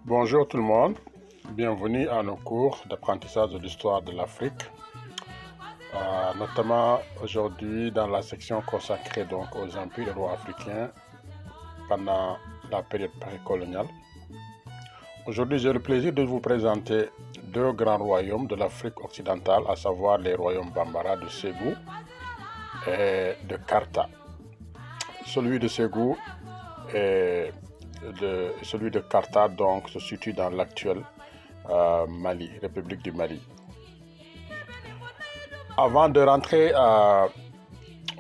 Bonjour tout le monde, bienvenue à nos cours d'apprentissage de l'histoire de l'Afrique, notamment aujourd'hui dans la section consacrée donc aux empires et rois africains pendant la période précoloniale. Aujourd'hui, j'ai le plaisir de vous présenter deux grands royaumes de l'Afrique occidentale, à savoir les royaumes Bambara de Ségou et de Karta. Celui de Ségou et celui de Karta donc se situe dans l'actuel Mali, République du Mali. Avant de rentrer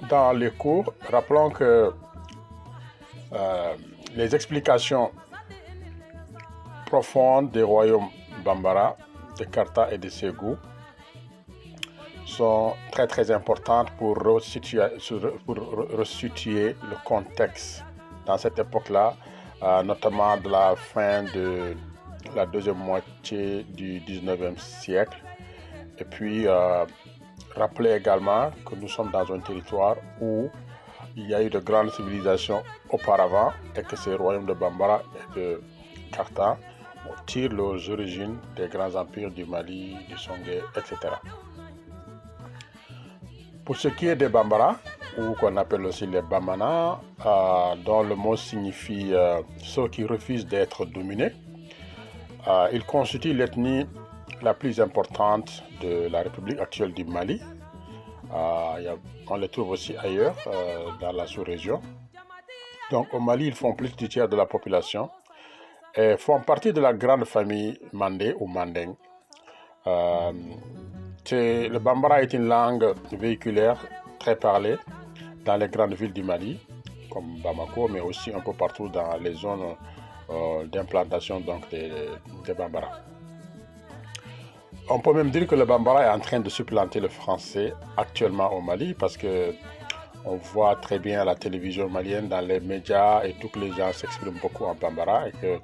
dans les cours, rappelons que les explications profondes des royaumes Bambara, de Karta et de Ségou sont très importantes pour resituer le contexte dans cette époque-là, notamment de la fin de la deuxième moitié du 19e siècle. Et puis, rappeler également que nous sommes dans un territoire où il y a eu de grandes civilisations auparavant et que ces royaumes de Bambara et de Karta tirent leurs origines des grands empires du Mali, du Songé, etc. Pour ce qui est des Bambara, ou qu'on appelle aussi les Bamana, dont le mot signifie ceux qui refusent d'être dominés, ils constituent l'ethnie la plus importante de la République actuelle du Mali. On les trouve aussi ailleurs, dans la sous-région. Donc au Mali, ils font plus du tiers de la population et font partie de la grande famille Mandé ou Mandeng. Le Bambara est une langue véhiculaire très parlée dans les grandes villes du Mali, comme Bamako, mais aussi un peu partout dans les zones d'implantation des Bambara. On peut même dire que le Bambara est en train de supplanter le français actuellement au Mali, parce que on voit très bien à la télévision malienne, dans les médias, et tous les gens s'expriment beaucoup en Bambara, et que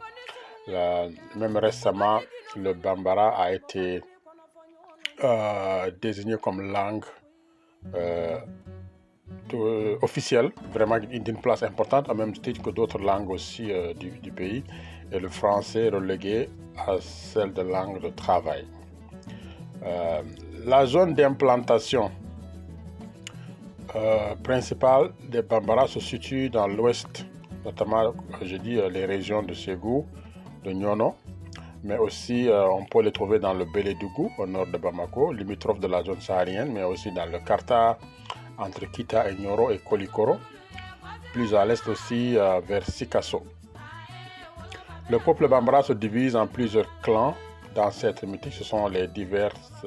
même récemment, le Bambara a été désigné comme langue officielle, vraiment d'une place importante, au même titre que d'autres langues aussi du pays, et le français relégué à celle de langue de travail. La zone d'implantation principale des Bambara se situe dans l'ouest, notamment, je dis, les régions de Ségou, de Nyono, mais aussi on peut les trouver dans le Bélédougou, au nord de Bamako, limitrophe de la zone saharienne, mais aussi dans le Karta, entre Kita et Nyoro et Kolikoro, plus à l'est aussi vers Sikasso. Le peuple Bambara se divise en plusieurs clans dans cette mythique. Ce sont les diverses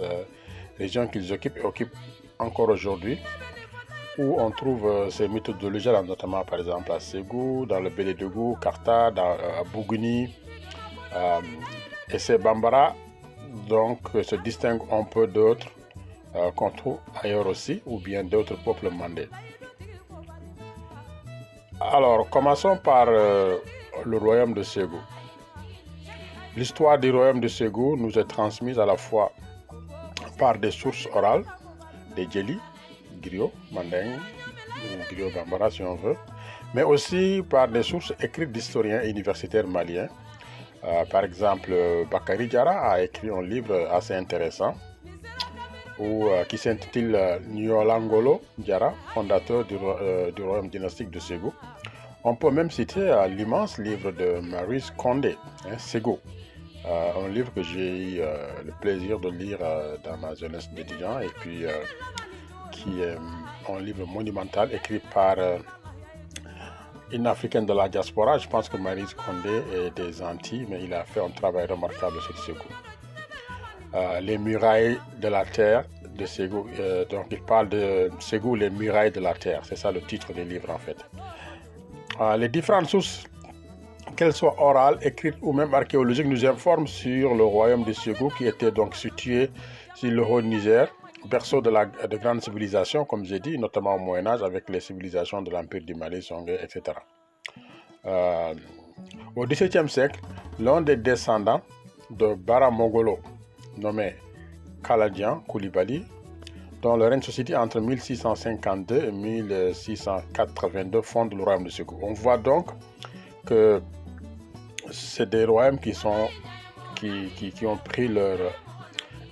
régions qu'ils occupent et occupent encore aujourd'hui, où on trouve ces mythologies, notamment par exemple à Ségou, dans le Bélédougou, Karta, à Bougouni. Et ces Bambara donc se distinguent un peu d'autres qu'on trouve ailleurs aussi, ou bien d'autres peuples mandés. Alors, commençons par le royaume de Ségou. L'histoire du royaume de Ségou nous est transmise à la fois par des sources orales, des djeli, griot, mandeng, ou griot Bambara si on veut, mais aussi par des sources écrites d'historiens universitaires maliens. Par exemple, Bakary Diarra a écrit un livre assez intéressant qui s'intitule Nyolangolo Diarra, fondateur du royaume dynastique de Ségou. On peut même citer l'immense livre de Maurice Condé, Ségou, un livre que j'ai eu le plaisir de lire dans ma jeunesse d'étudiant, et puis qui est un livre monumental écrit par une africaine de la diaspora. Je pense que Maurice Condé est des Antilles, mais il a fait un travail remarquable sur Ségou. Les murailles de la terre de Ségou, donc il parle de Ségou, les murailles de la terre, c'est ça le titre du livre en fait. Les différentes sources, qu'elles soient orales, écrites ou même archéologiques, nous informent sur le royaume de Ségou, qui était donc situé sur le Haut-Niger, berceau de grandes civilisations, comme j'ai dit, notamment au Moyen-Âge, avec les civilisations de l'Empire du Mali, Songé, etc. Au XVIIe siècle, l'un des descendants de Bara Mogolo, nommé Kaladian Koulibaly, dont le règne se situe entre 1652 et 1682, fonde le royaume de Ségou. On voit donc que c'est des royaumes qui ont pris leur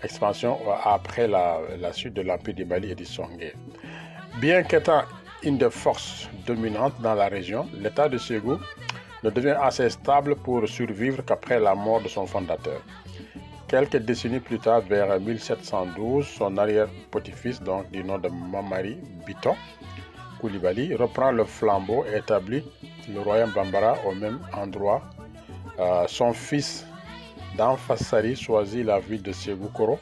expansion après la chute de l'Empire du Mali et du Songhai. Bien qu'étant une des forces dominantes dans la région, l'État de Ségou ne devient assez stable pour survivre qu'après la mort de son fondateur. Quelques décennies plus tard, vers 1712, son arrière-petit-fils, donc du nom de Mamari Biton Coulibaly, reprend le flambeau et établit le royaume Bambara au même endroit. Son fils Danfasari choisit la ville de Ségou Koro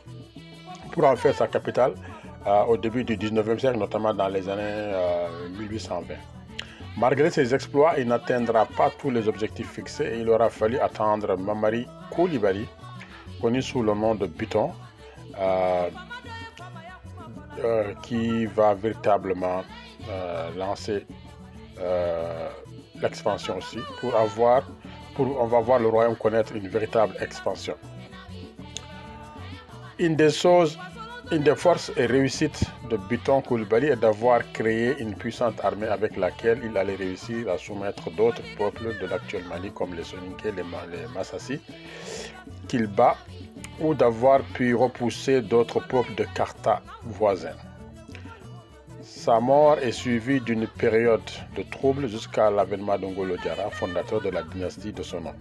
pour en faire sa capitale au début du 19e siècle, notamment dans les années 1820. Malgré ses exploits, il n'atteindra pas tous les objectifs fixés et il aura fallu attendre Mamari Coulibaly, connu sous le nom de Biton, qui va véritablement lancer l'expansion aussi, on va voir le royaume connaître une véritable expansion. Une des forces et réussites de Biton Coulibaly est d'avoir créé une puissante armée avec laquelle il allait réussir à soumettre d'autres peuples de l'actuel Mali comme les Soninké, les Massassi, qu'il bat, ou d'avoir pu repousser d'autres peuples de Karta voisins. Sa mort est suivie d'une période de troubles jusqu'à l'avènement d'Ongolo Diarra, fondateur de la dynastie de son nom.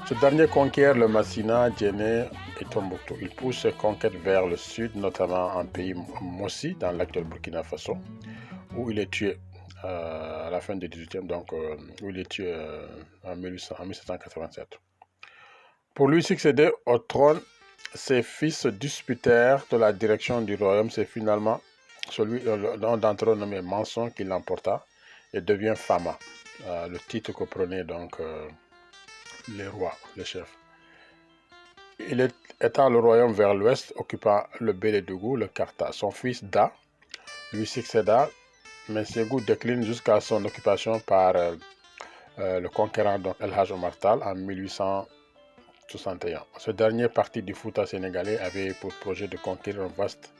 Ce dernier conquiert le Massina, Djéné et Tombouctou. Il pousse ses conquêtes vers le sud, notamment en pays Mossi, dans l'actuel Burkina Faso, où il est tué à la fin du 18e, donc où il est tué en 1787. Pour lui succéder au trône, ses fils se disputèrent de la direction du royaume. C'est finalement l'un d'entre eux nommé Manson qui l'emporta et devient Fama, le titre que prenaient donc les rois, les chefs. Il étend le royaume vers l'ouest, occupant le Bélédougou, le Karta. Son fils Da lui succéda, mais Ségou décline jusqu'à son occupation par le conquérant donc El Hadj Omar Tall en 1861. Ce dernier parti du Fouta sénégalais avait pour projet de conquérir un vaste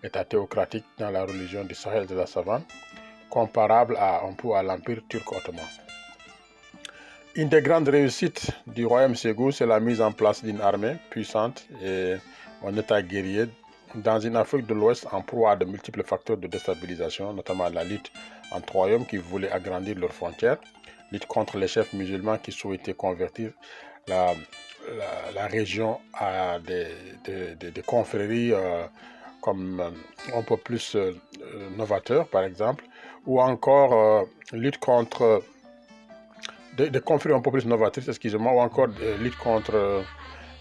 État théocratique dans la religion du Sahel de la Savane, comparable à l'Empire turc-ottoman. Une des grandes réussites du royaume Ségou, c'est la mise en place d'une armée puissante et un État guerrier dans une Afrique de l'Ouest en proie à de multiples facteurs de déstabilisation, notamment la lutte entre royaumes qui voulaient agrandir leurs frontières, lutte contre les chefs musulmans qui souhaitaient convertir la région à des confréries comme un peu plus novateurs, par exemple, ou encore lutte contre des conflits un peu plus novatrices, excusez-moi, ou encore lutte contre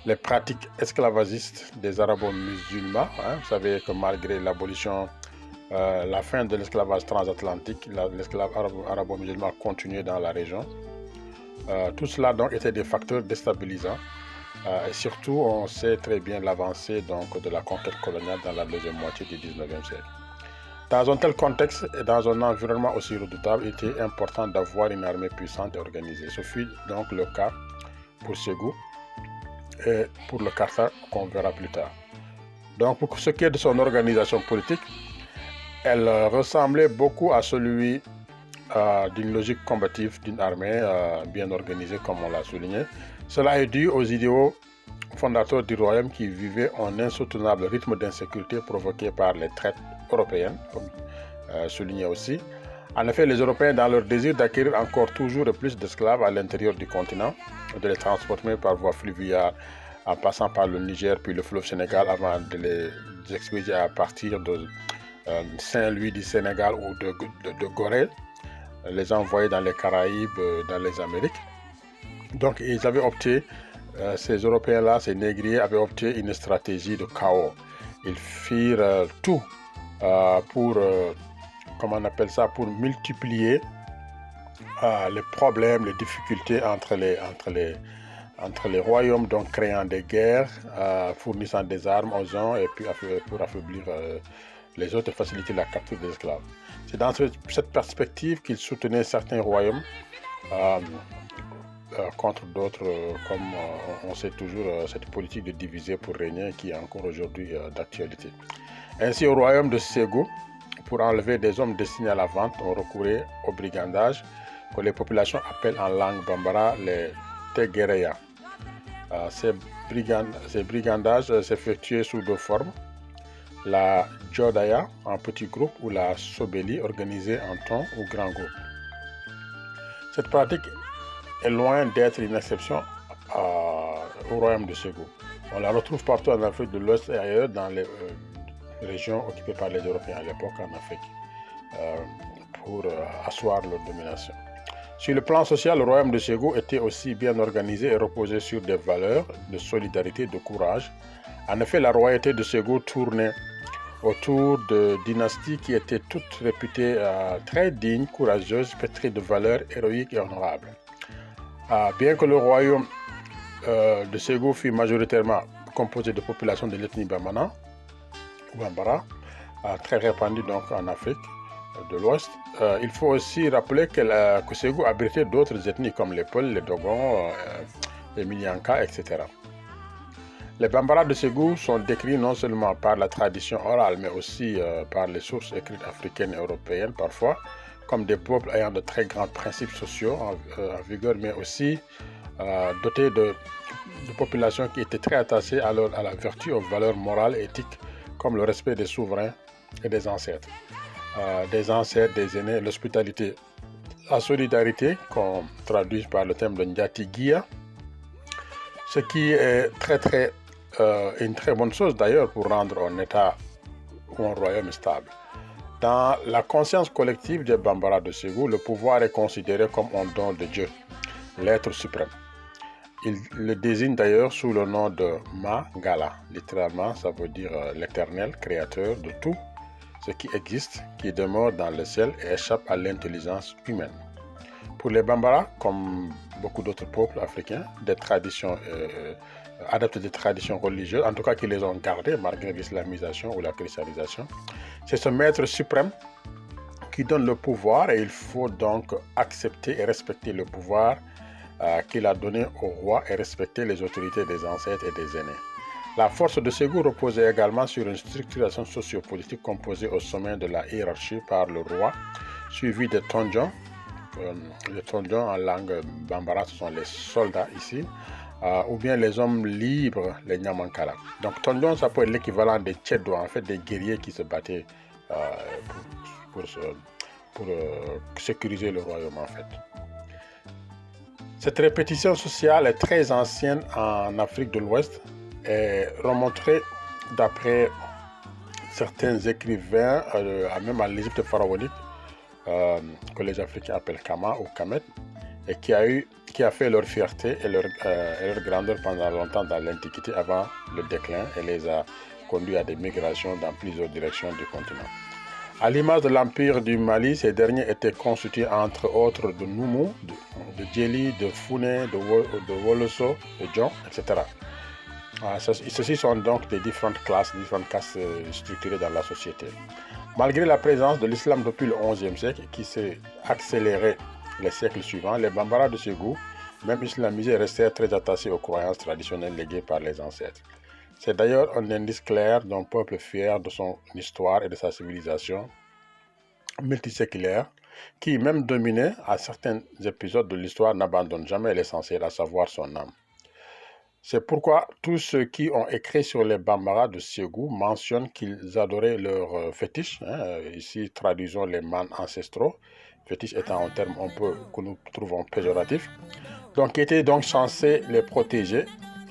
les pratiques esclavagistes des arabo-musulmans. Vous savez que malgré l'abolition, la fin de l'esclavage transatlantique, l'esclavage arabo-musulman continuait dans la région. Tout cela donc était des facteurs déstabilisants. Et surtout, on sait très bien l'avancée donc de la conquête coloniale dans la deuxième moitié du 19e siècle. Dans un tel contexte et dans un environnement aussi redoutable, il était important d'avoir une armée puissante et organisée. Ce fut donc le cas pour Ségou et pour le Karta qu'on verra plus tard. Donc pour ce qui est de son organisation politique, elle ressemblait beaucoup à celui d'une logique combative d'une armée bien organisée comme on l'a souligné. Cela est dû aux idéaux fondateurs du royaume qui vivaient un insoutenable rythme d'insécurité provoqué par les traites européennes, comme souligné aussi. En effet, les Européens, dans leur désir d'acquérir encore toujours plus d'esclaves à l'intérieur du continent, de les transporter par voie fluviale en passant par le Niger puis le fleuve Sénégal avant de les expédier à partir de Saint-Louis du Sénégal ou de Gorée, les envoyer dans les Caraïbes, dans les Amériques. Donc ils avaient opté, ces Européens-là, ces négriers avaient opté une stratégie de chaos. Ils firent tout pour, comment on appelle ça, pour multiplier les problèmes, les difficultés entre les royaumes, donc créant des guerres, fournissant des armes aux uns et puis pour affaiblir les autres et faciliter la capture des esclaves. C'est dans cette perspective qu'ils soutenaient certains royaumes contre d'autres, comme on sait toujours cette politique de diviser pour régner qui est encore aujourd'hui d'actualité. Ainsi, au royaume de Ségou, pour enlever des hommes destinés à la vente, on recourait au brigandage, que les populations appellent en langue bambara les Tegereya. Ces brigandages s'effectuaient sous deux formes: la Jodaya en petits groupes ou la Sobeli organisée en ton ou grand groupe. Cette pratique est loin d'être une exception au royaume de Ségou. On la retrouve partout en Afrique de l'Ouest et ailleurs dans les régions occupées par les Européens à l'époque en Afrique pour asseoir leur domination. Sur le plan social, le royaume de Ségou était aussi bien organisé et reposait sur des valeurs de solidarité et de courage. En effet, la royauté de Ségou tournait autour de dynasties qui étaient toutes réputées très dignes, courageuses, pétries de valeurs héroïques et honorables. Bien que le royaume de Ségou fut majoritairement composé de populations de l'ethnie Bambara, très répandue donc en Afrique de l'Ouest, il faut aussi rappeler que Ségou abritait d'autres ethnies comme les Peuls, les Dogons, les Minyanka, etc. Les Bambara de Ségou sont décrits non seulement par la tradition orale, mais aussi par les sources écrites africaines et européennes parfois, comme des peuples ayant de très grands principes sociaux en vigueur, mais aussi dotés de populations qui étaient très attachées à la vertu, aux valeurs morales et éthiques, comme le respect des souverains et des ancêtres, des aînés, l'hospitalité, la solidarité, qu'on traduit par le terme de Ndiatigia, ce qui est une très bonne chose d'ailleurs pour rendre un État ou un royaume stable. Dans la conscience collective des Bambara de Ségou, le pouvoir est considéré comme un don de Dieu, l'être suprême. Il le désigne d'ailleurs sous le nom de Mangala. Littéralement, ça veut dire l'éternel créateur de tout ce qui existe, qui demeure dans le ciel et échappe à l'intelligence humaine. Pour les Bambara, comme beaucoup d'autres peuples africains, adeptes des traditions religieuses, en tout cas qui les ont gardées malgré l'islamisation ou la christianisation, c'est ce maître suprême qui donne le pouvoir, et il faut donc accepter et respecter le pouvoir qu'il a donné au roi et respecter les autorités des ancêtres et des aînés. La force de Ségou reposait également sur une structuration sociopolitique composée au sommet de la hiérarchie par le roi, suivi des Tondjons. Les Tondjons en langue bambara, ce sont les soldats ici, ou bien les hommes libres, les Nyamankala. Donc Tondjon, ça peut être l'équivalent des Tchedo, en fait des guerriers qui se battaient pour sécuriser le royaume en fait. Cette répétition sociale est très ancienne en Afrique de l'Ouest et remonterait d'après certains écrivains, même à l'Égypte pharaonique, que les Africains appellent Kama ou Kamet, et qui a fait leur fierté et leur grandeur pendant longtemps dans l'Antiquité avant le déclin et les a conduits à des migrations dans plusieurs directions du continent. À l'image de l'Empire du Mali, ces derniers étaient constitués entre autres de Noumou, de Djeli, de Founé, de Woloso, de Djon, etc. Ceux-ci sont donc des différentes castes structurées dans la société. Malgré la présence de l'islam depuis le XIe siècle, qui s'est accéléré les siècles suivants, les Bambara de Ségou, même islamisés, restèrent très attachés aux croyances traditionnelles léguées par les ancêtres. C'est d'ailleurs un indice clair d'un peuple fier de son histoire et de sa civilisation multiséculaire, qui, même dominé à certains épisodes de l'histoire, n'abandonne jamais l'essentiel, à savoir son âme. C'est pourquoi tous ceux qui ont écrit sur les Bambara de Ségou mentionnent qu'ils adoraient leurs fétiches. Ici, traduisons les mânes ancestraux, fétiche étant un terme que nous trouvons péjoratif, donc qui étaient donc censés les protéger,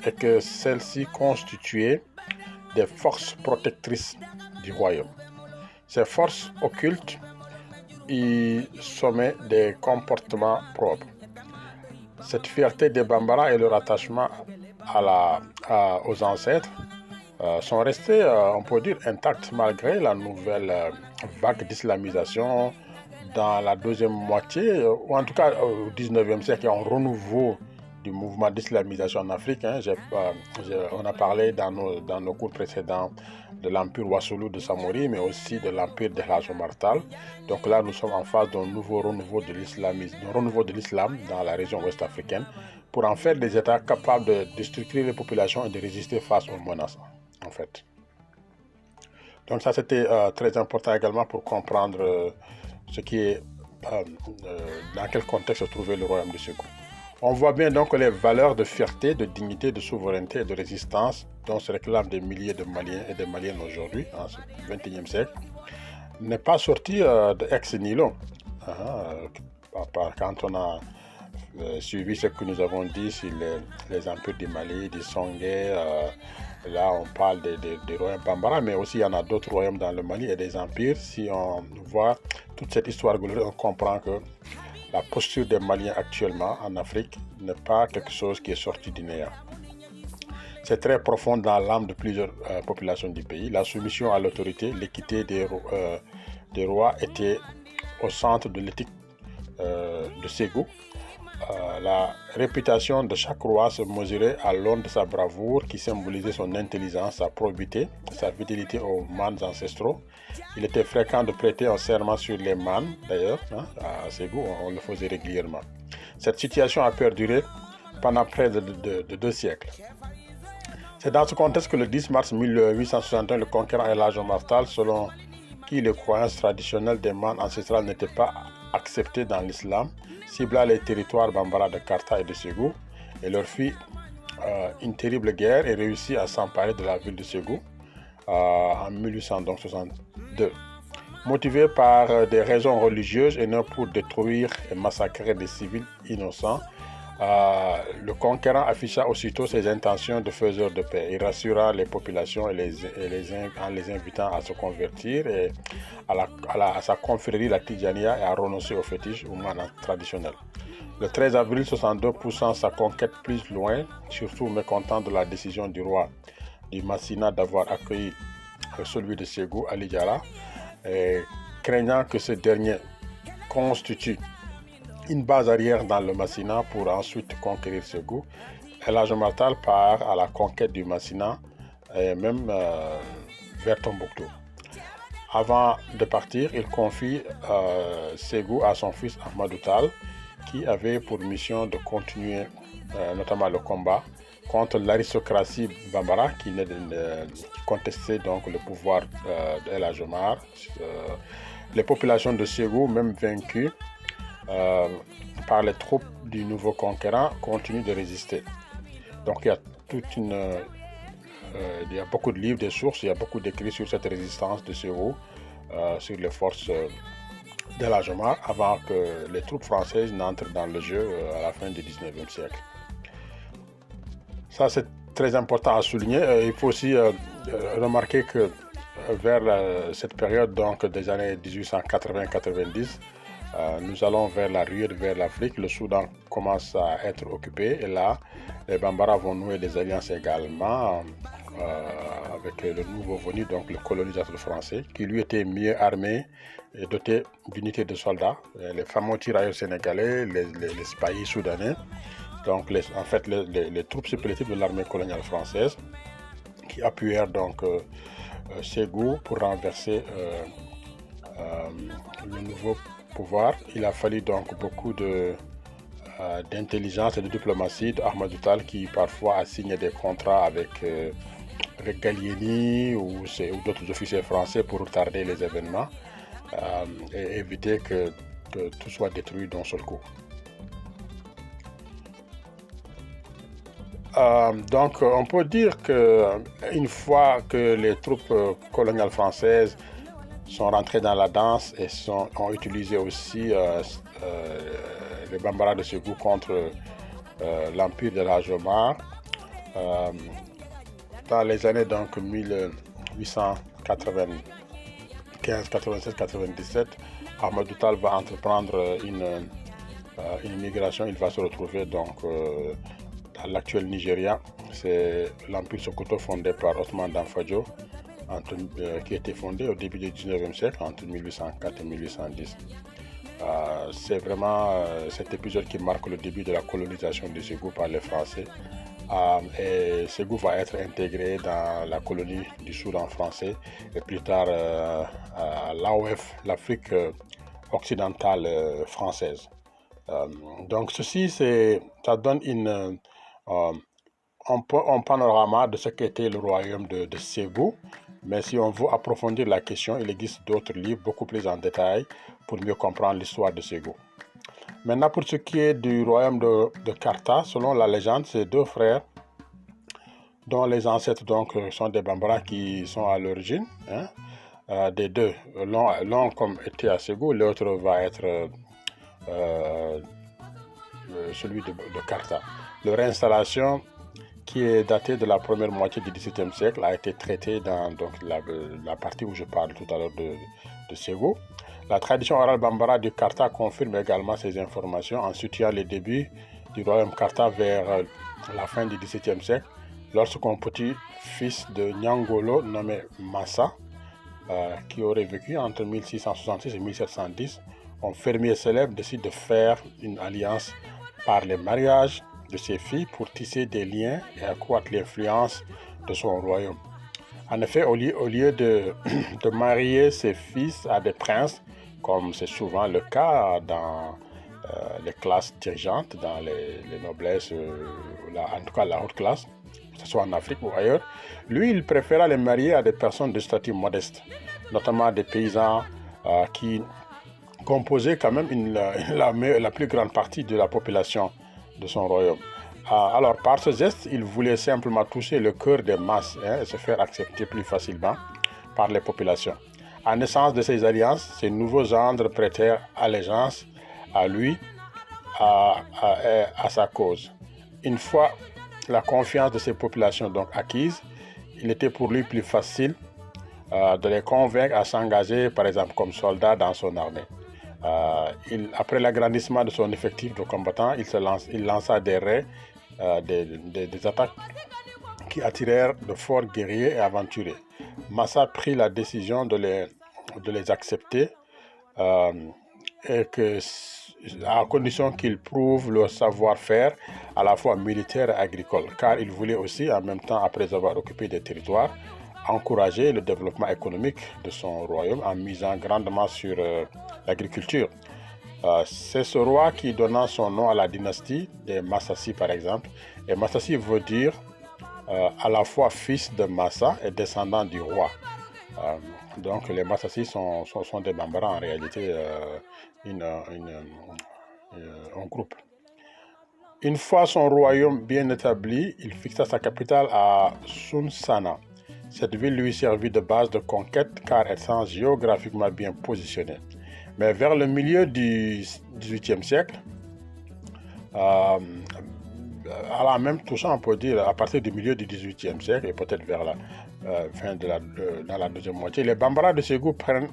et que celles-ci constituaient des forces protectrices du royaume. Ces forces occultes y sommaient des comportements propres. Cette fierté des Bambara et leur attachement aux ancêtres sont restés, on peut dire, intacts malgré la nouvelle vague d'islamisation dans la deuxième moitié, ou en tout cas au XIXe siècle, il y a un renouveau du mouvement d'islamisation en Afrique. On a parlé dans nos cours précédents de l'empire Wassoulou de Samori, mais aussi de l'empire de Hadj Omar Tall. Donc là, nous sommes en phase d'un renouveau de l'islam dans la région ouest africaine, pour en faire des États capables de structurer les populations et de résister face aux menaces, en fait. Donc ça, c'était très important également pour comprendre ce qui est dans quel contexte se trouvait le royaume de Ségou. On voit bien donc que les valeurs de fierté, de dignité, de souveraineté et de résistance dont se réclament des milliers de Maliens et de Maliennes aujourd'hui, en ce XXIe siècle, n'est pas sorti de ex nihilo. Quand on a suivi ce que nous avons dit sur les empires du Mali, du Songhai, là on parle des royaumes Bambara, mais aussi il y en a d'autres royaumes dans le Mali et des empires. Si on voit toute cette histoire glorieuse, on comprend que la posture des Maliens actuellement en Afrique n'est pas quelque chose qui est sorti du néant. C'est très profond dans l'âme de plusieurs populations du pays. La soumission à l'autorité, l'équité des rois étaient au centre de l'éthique de Ségou. La réputation de chaque roi se mesurait à l'aune de sa bravoure qui symbolisait son intelligence, sa probité, sa fidélité aux mânes ancestraux. Il était fréquent de prêter un serment sur les mânes, d'ailleurs, à Ségou, on le faisait régulièrement. Cette situation a perduré pendant près de 2 siècles. C'est dans ce contexte que le 10 mars 1861, le conquérant El Hadj Omar Tall, selon qui les croyances traditionnelles des mânes ancestrales n'étaient pas acceptées dans l'islam, cibla les territoires Bambara de Karta et de Ségou et leur fit une terrible guerre et réussit à s'emparer de la ville de Ségou en 1862. Motivé par des raisons religieuses et non pour détruire et massacrer des civils innocents, le conquérant afficha aussitôt ses intentions de faiseur de paix. Il rassura les populations en les invitant à se convertir et à sa confrérie, la Tidjania, et à renoncer au fétiche ou manat traditionnel. Le 13 avril 62, poussant sa conquête plus loin, surtout mécontent de la décision du roi du Massina d'avoir accueilli celui de Ségou, Ali Diarra, et craignant que ce dernier constitue une base arrière dans le Massina pour ensuite conquérir Ségou, El Hadj Omar Tall part à la conquête du Massina et même vers Tombouctou. Avant de partir, il confie Ségou à son fils Ahmadou Tall, qui avait pour mission de continuer notamment le combat contre l'aristocratie Bambara qui contestait donc le pouvoir de El Hadj Omar. Les populations de Ségou, même vaincues par les troupes du nouveau conquérant, continuent de résister. Donc il y a il y a beaucoup de livres, des sources, il y a beaucoup d'écrits sur cette résistance de Ségou, sur les forces d'El Hadj Omar, avant que les troupes françaises n'entrent dans le jeu à la fin du 19e siècle. Ça, c'est très important à souligner. Il faut aussi remarquer que vers cette période donc, des années 1880-90, nous allons vers la ruée, vers l'Afrique. Le Soudan commence à être occupé et là, les Bambara vont nouer des alliances également avec le nouveau venu, donc le colonisateur français, qui lui était mieux armé et doté d'unités de soldats, les fameux tirailleurs sénégalais, les spahis soudanais, donc en fait les troupes supplétives de l'armée coloniale française, qui appuyèrent donc Ségou pour renverser le nouveau pouvoir. Il a fallu donc beaucoup d'intelligence et de diplomatie d'Ahmadou Tall, qui parfois a signé des contrats avec Gallieni ou d'autres officiers français pour retarder les événements et éviter que tout soit détruit d'un seul coup. Donc on peut dire qu'une fois que les troupes coloniales françaises sont rentrées dans la danse et ont utilisé aussi les Bambara de Ségou contre l'empire de l'El Hadj Omar, dans les années donc 1895, 96, 97, Ahmadou Tall va entreprendre une migration. Il va se retrouver donc dans l'actuel Nigeria. C'est l'empire Sokoto fondé par Othman Danfodio, qui a été fondé au début du 19e siècle, entre 1804 et 1810. C'est vraiment cet épisode qui marque le début de la colonisation de Ségou par les Français. Et Ségou va être intégré dans la colonie du Soudan français et plus tard à l'AOF, l'Afrique occidentale française. Donc ceci, ça donne un panorama de ce qu'était le royaume de Ségou. Mais si on veut approfondir la question, il existe d'autres livres beaucoup plus en détail pour mieux comprendre l'histoire de Ségou. Maintenant, pour ce qui est du royaume de Karta, selon la légende, c'est deux frères dont les ancêtres donc sont des Bambara qui sont à l'origine des deux. L'un comme était à Ségou, l'autre va être celui de Karta. Leur installation, qui est datée de la première moitié du XVIIe siècle, a été traitée dans donc, la partie où je parle tout à l'heure de Ségou. La tradition orale Bambara du Karta confirme également ces informations en situant les débuts du royaume Karta vers la fin du XVIIe siècle, lorsqu'un petit-fils de Nyangolo nommé Massa, qui aurait vécu entre 1666 et 1710, un fermier célèbre décide de faire une alliance par le mariage de ses filles pour tisser des liens et accroître l'influence de son royaume. En effet, au lieu de marier ses fils à des princes, comme c'est souvent le cas dans les classes dirigeantes, dans les noblesses, en tout cas la haute classe, que ce soit en Afrique ou ailleurs, lui, il préféra les marier à des personnes de statut modeste, notamment des paysans qui composaient quand même la plus grande partie de la population de son royaume. Alors, par ce geste, il voulait simplement toucher le cœur des masses et se faire accepter plus facilement par les populations. En naissance de ces alliances, ces nouveaux gendres prêtèrent allégeance à lui, à sa cause. Une fois la confiance de ces populations donc acquise, il était pour lui plus facile de les convaincre à s'engager, par exemple, comme soldat dans son armée. Après l'agrandissement de son effectif de combattants, il lança des raids, des attaques qui attirèrent de forts guerriers et aventuriers. Massa prit la décision de les accepter à condition qu'ils prouvent leur savoir-faire à la fois militaire et agricole, car il voulait aussi, en même temps, après avoir occupé des territoires, encourager le développement économique de son royaume en misant grandement sur l'agriculture. C'est ce roi qui donna son nom à la dynastie des Massassi, par exemple. Et Massassi veut dire à la fois fils de Massa et descendant du roi. Donc les Massassi sont des Bambara, en réalité un groupe. Une fois son royaume bien établi, il fixa sa capitale à Sunsana. Cette ville lui servit de base de conquête car étant géographiquement bien positionnée. Mais vers le milieu du XVIIIe siècle, même tout ça on peut dire à partir du milieu du XVIIIe siècle et peut-être vers la fin dans la deuxième moitié, les Bambara de Ségou prennent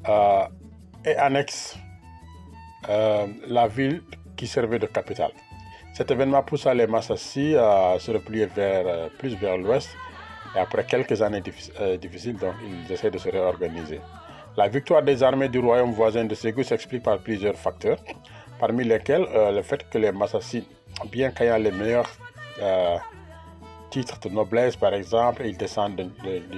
et annexent la ville qui servait de capitale. Cet événement poussa les Massassi à se replier plus vers l'ouest. Et après quelques années difficiles, donc, ils essaient de se réorganiser. La victoire des armées du royaume voisin de Ségou s'explique par plusieurs facteurs, parmi lesquels le fait que les Massassi, bien qu'ayant les meilleurs titres de noblesse, par exemple, ils descendent de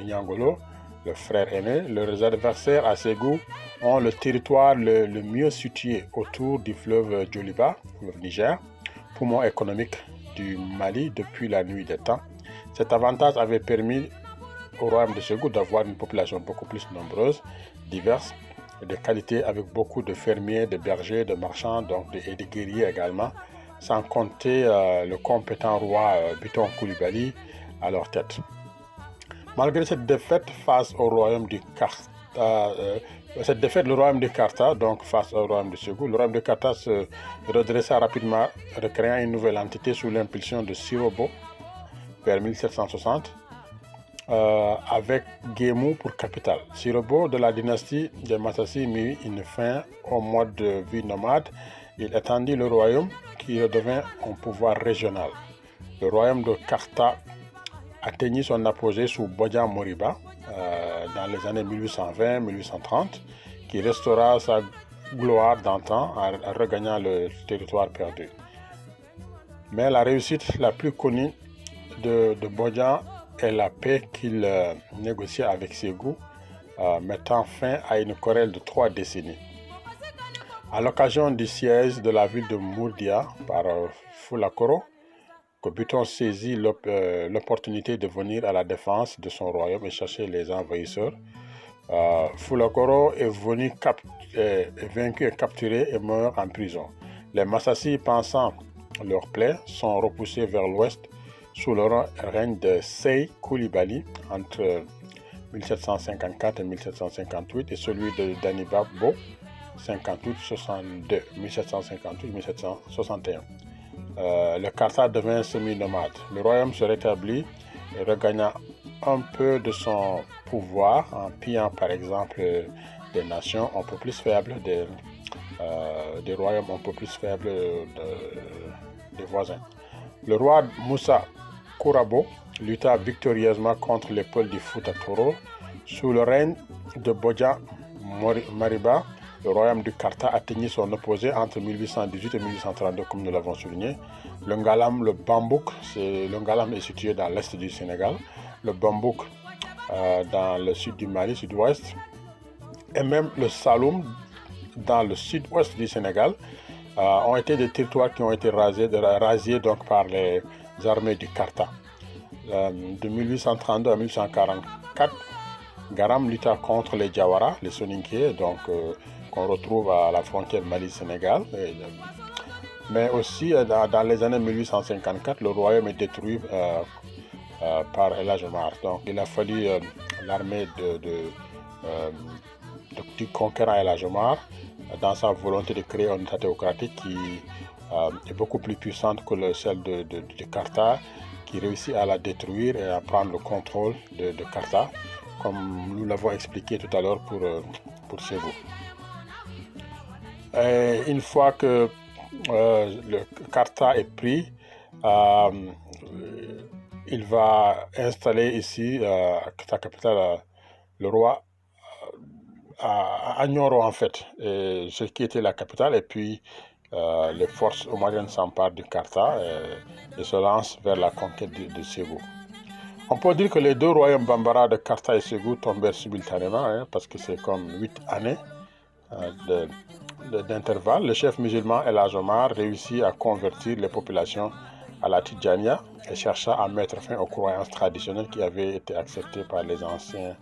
Nyangolo, le frère aîné. Leurs adversaires à Ségou ont le territoire le mieux situé autour du fleuve Djoliba, le Niger, poumon économique du Mali depuis la nuit des temps. Cet avantage avait permis au royaume de Ségou d'avoir une population beaucoup plus nombreuse, diverse, et de qualité, avec beaucoup de fermiers, de bergers, de marchands et de guerriers également, sans compter le compétent roi Biton Koulibaly à leur tête. Malgré cette défaite face au royaume du Karta, le royaume de Karta, donc face au royaume de Ségou, le royaume de Karta se redressa rapidement, recréant une nouvelle entité sous l'impulsion de Sirobo, vers 1760, avec Guémou pour capitale. Sirobo de la dynastie des Massassi mit une fin au mode de vie nomade. Il étendit le royaume qui redevint un pouvoir régional. Le royaume de Karta atteignit son apogée sous Bodian Moriba dans les années 1820-1830, qui restaura sa gloire d'antan en regagnant le territoire perdu. Mais la réussite la plus connue de Bodian est la paix qu'il négocia avec Ségou, mettant fin à une querelle de 3 décennies. À l'occasion du siège de la ville de Mourdia par Fulakoro, que Buton saisit l'opportunité de venir à la défense de son royaume et chercher les envahisseurs. Fulakoro est vaincu et capturé et meurt en prison. Les Massassis, pensant leur plaie, sont repoussés vers l'ouest sous le règne de Sey Coulibaly entre 1754 et 1758 et celui de Danibabo 58-62, 1758-1761. Le Karta devint semi-nomade. Le royaume se rétablit et regagna un peu de son pouvoir en pillant par exemple des nations un peu plus faibles, des royaumes un peu plus faibles des voisins. Le roi Moussa Kourabo lutta victorieusement contre les peuples du Fouta Toro. Sous le règne de Bodja Mariba, le royaume du Karta atteignit son opposé entre 1818 et 1832, comme nous l'avons souligné. Le Ngalam, le Bambouk, le Ngalam est situé dans l'est du Sénégal, le Bambouk dans le sud du Mali, sud-ouest, et même le Saloum dans le sud-ouest du Sénégal, ont été des territoires qui ont été rasés donc par les armées du Karta. De 1832 à 1844, Garam lutta contre les Diawara, les Soninké, donc qu'on retrouve à la frontière Mali-Sénégal. Mais aussi dans les années 1854, le royaume est détruit par El Hadj Omar. Donc il a fallu l'armée du conquérant El Hadj Omar, dans sa volonté de créer un État théocratique qui est beaucoup plus puissante que celle de Karta, qui réussit à la détruire et à prendre le contrôle de Karta, comme nous l'avons expliqué tout à l'heure pour Ségou. Une fois que le Karta est pris, il va installer ici sa capitale, le roi, à Nioro en fait, ce qui était la capitale, et puis les forces omariennes s'emparent du Karta et se lancent vers la conquête de Ségou. On peut dire que les deux royaumes Bambara de Karta et Ségou tombèrent simultanément, parce que c'est comme 8 années d'intervalle. Le chef musulman El Hadj Omar réussit à convertir les populations à la Tidjania et chercha à mettre fin aux croyances traditionnelles qui avaient été acceptées par les anciens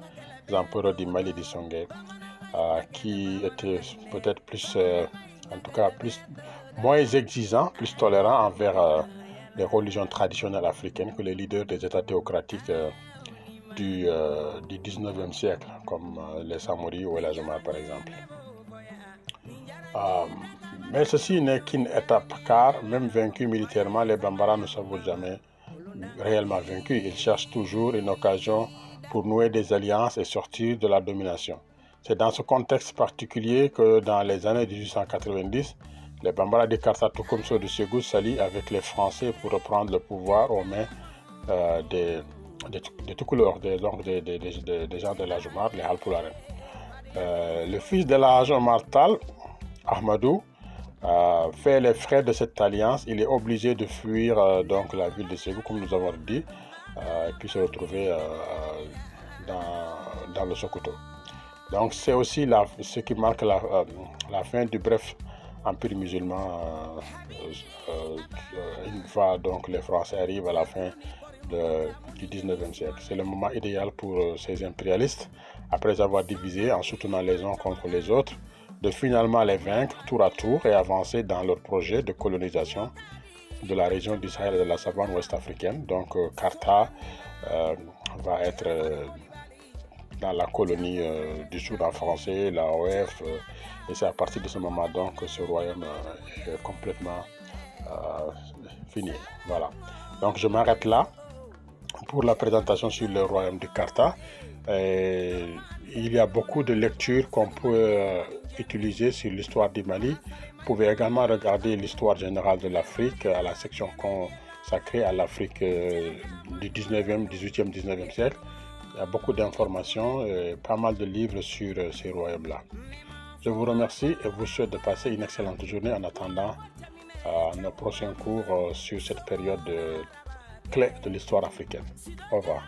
empereurs du Mali et du Songhai, qui étaient peut-être plus, en tout cas, moins exigeants, plus tolérants envers les religions traditionnelles africaines que les leaders des États théocratiques du 19e siècle, comme les Samori ou El Hadj Omar par exemple. Mais ceci n'est qu'une étape, car même vaincus militairement, les Bambara ne s'avouent jamais réellement vaincus. Ils cherchent toujours une occasion pour nouer des alliances et sortir de la domination. C'est dans ce contexte particulier que dans les années 1890, les Bambara de Karta, tout comme ceux de Ségou, s'allient avec les Français pour reprendre le pouvoir aux mains de toutes couleurs, des gens de El Hadj Omar, les Halpularen. Le fils de El Hadj Omar Tal, Ahmadou, fait les frais de cette alliance. Il est obligé de fuir donc la ville de Ségou, comme nous avons dit, et puis se retrouver dans le Sokoto. Donc c'est aussi ce qui marque la fin du bref empire musulman. Une fois donc les Français arrivent à la fin du 19e siècle. C'est le moment idéal pour ces impérialistes, après avoir divisé en soutenant les uns contre les autres, de finalement les vaincre tour à tour et avancer dans leur projet de colonisation de la région du Sahel et de la savane ouest africaine. Donc Karta va être dans la colonie du Soudan français, l'AOF, et c'est à partir de ce moment donc que ce royaume est complètement fini. Voilà. Donc je m'arrête là pour la présentation sur le royaume du Karta. Il y a beaucoup de lectures qu'on peut utiliser sur l'histoire du Mali. Vous pouvez également regarder l'histoire générale de l'Afrique à la section consacrée à l'Afrique du 19e, 18e, 19e siècle. Il y a beaucoup d'informations et pas mal de livres sur ces royaumes-là. Je vous remercie et vous souhaite de passer une excellente journée en attendant nos prochains cours sur cette période clé de l'histoire africaine. Au revoir.